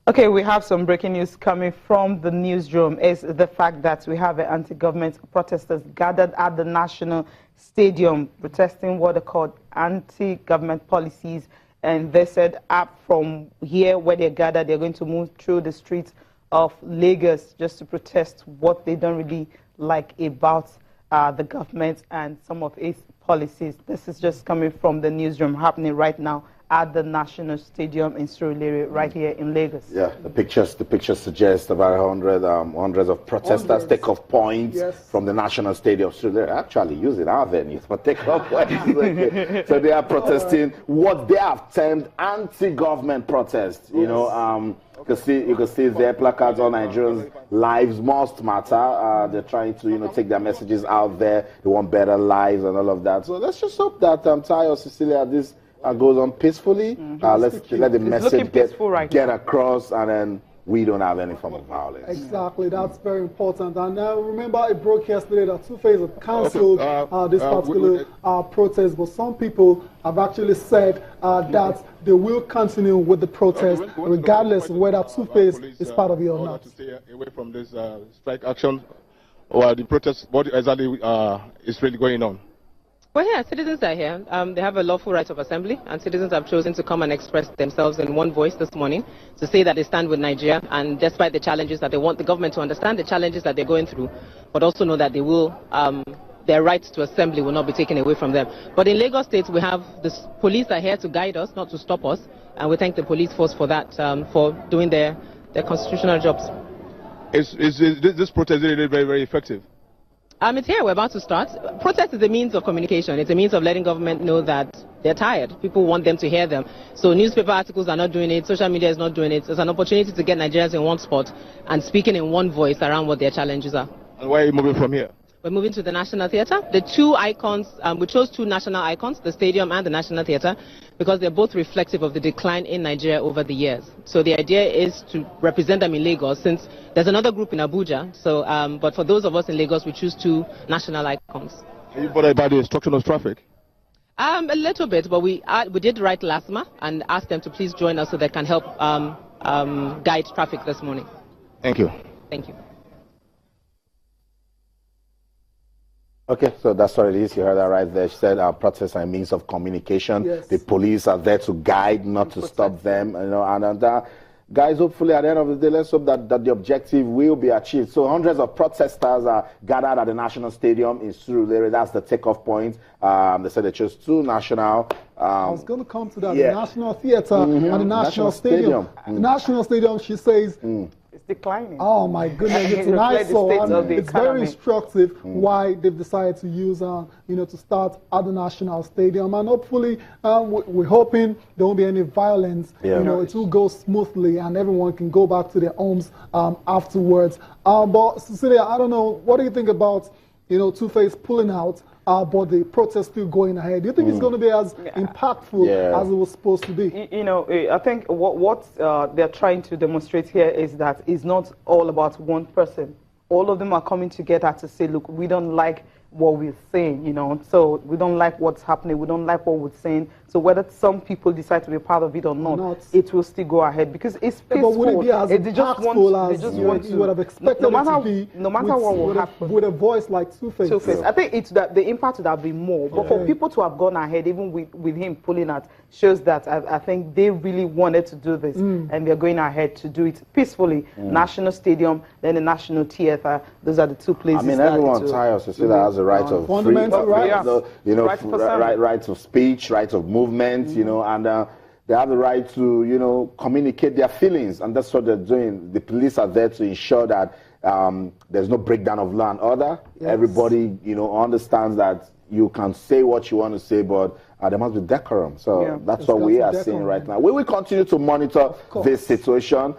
Okay, we have some breaking news coming from the newsroom. Is the fact that we have anti-government protesters gathered at the National Stadium protesting what they called anti-government policies. And they said up from here where they gathered, they're going to move through the streets of Lagos just to protest what they don't really like about the government and some of its policies. This is just coming from the newsroom happening right now at the National Stadium in Surulere, right here in Lagos. Yeah, the pictures suggest about hundreds of protesters take off points from the National Stadium. So they're actually using our venues for take off points. So they are protesting what they have termed anti-government protests. You know, you can see their placards on Nigerians' lives must matter. They're trying to take their messages out there. They want better lives and all of that. So let's just hope that Tayo, Cecilia, this goes on peacefully. Let's let the message get across, and then we don't have any form of violence. Exactly, that's very important. And remember, it broke yesterday that Two-Face had cancelled this particular protest, but some people have actually said that they will continue with the protest, regardless of whether Two-Face is part of it or not. To stay away from this strike action or the protest, what exactly is really going on? Well, yeah, citizens are here. They have a lawful right of assembly, and citizens have chosen to come and express themselves in one voice this morning to say that they stand with Nigeria, and despite the challenges that they want the government to understand the challenges that they're going through, but also know that they will, their rights to assembly will not be taken away from them. But in Lagos State, we have the police are here to guide us, not to stop us, and we thank the police force for that, for doing their constitutional jobs. Is this protest really very, very effective? It's here. We're about to start. Protest is a means of communication. It's a means of letting government know that they're tired. People want them to hear them. So newspaper articles are not doing it. Social media is not doing it. It's an opportunity to get Nigerians in one spot and speaking in one voice around what their challenges are. And where are you moving from here? We're moving to the National Theatre. The two icons, we chose two national icons, the stadium and the National Theatre, because they're both reflective of the decline in Nigeria over the years. So the idea is to represent them in Lagos, since there's another group in Abuja. So, but for those of us in Lagos, we choose two national icons. Are you bothered by the obstruction of traffic? A little bit, but we did write LASMA and ask them to please join us so they can help guide traffic this morning. Thank you. Thank you. Okay, so that's what it is. You heard that right there. She said protests are a means of communication. Yes. The police are there to guide, not to stop them. And guys, hopefully at the end of the day, let's hope that the objective will be achieved. So hundreds of protesters are gathered at the National Stadium in Surulere. That's the takeoff point. They said they chose two national. I was going to come to that. The National Theatre and the National Stadium. The National Stadium, she says, it's declining. Oh my goodness, it's nice. It's very instructive why they've decided to use, to start at the National Stadium, and hopefully we're hoping there won't be any violence. It will go smoothly, and everyone can go back to their homes afterwards. But Cecilia, I don't know, what do you think about Two-Face pulling out? But the protest still going ahead. Do you think it's going to be as impactful as it was supposed to be? I think what they're trying to demonstrate here is that it's not all about one person. All of them are coming together to say, look, we don't like what we're saying, so we don't like what's happening, we don't like what we're saying. So whether some people decide to be part of it or not, it will still go ahead because it's peaceful. But would it be as impactful as you would have expected it to be? No matter what will happen. With a voice like Two-Face. I think it's that the impact would have been more. But for people to have gone ahead, even with him pulling out, shows that I think they really wanted to do this, and they're going ahead to do it peacefully. National Stadium, then the National Theatre. Those are the two places. I mean, everyone tires to say that has a right of fundamental rights, right of speech, right of movement, and they have the right to, communicate their feelings, and that's what they're doing. The police are there to ensure that there's no breakdown of law and order. Everybody, understands that you can say what you want to say, but there must be decorum. So that's what we are seeing right now. We will continue to monitor this situation.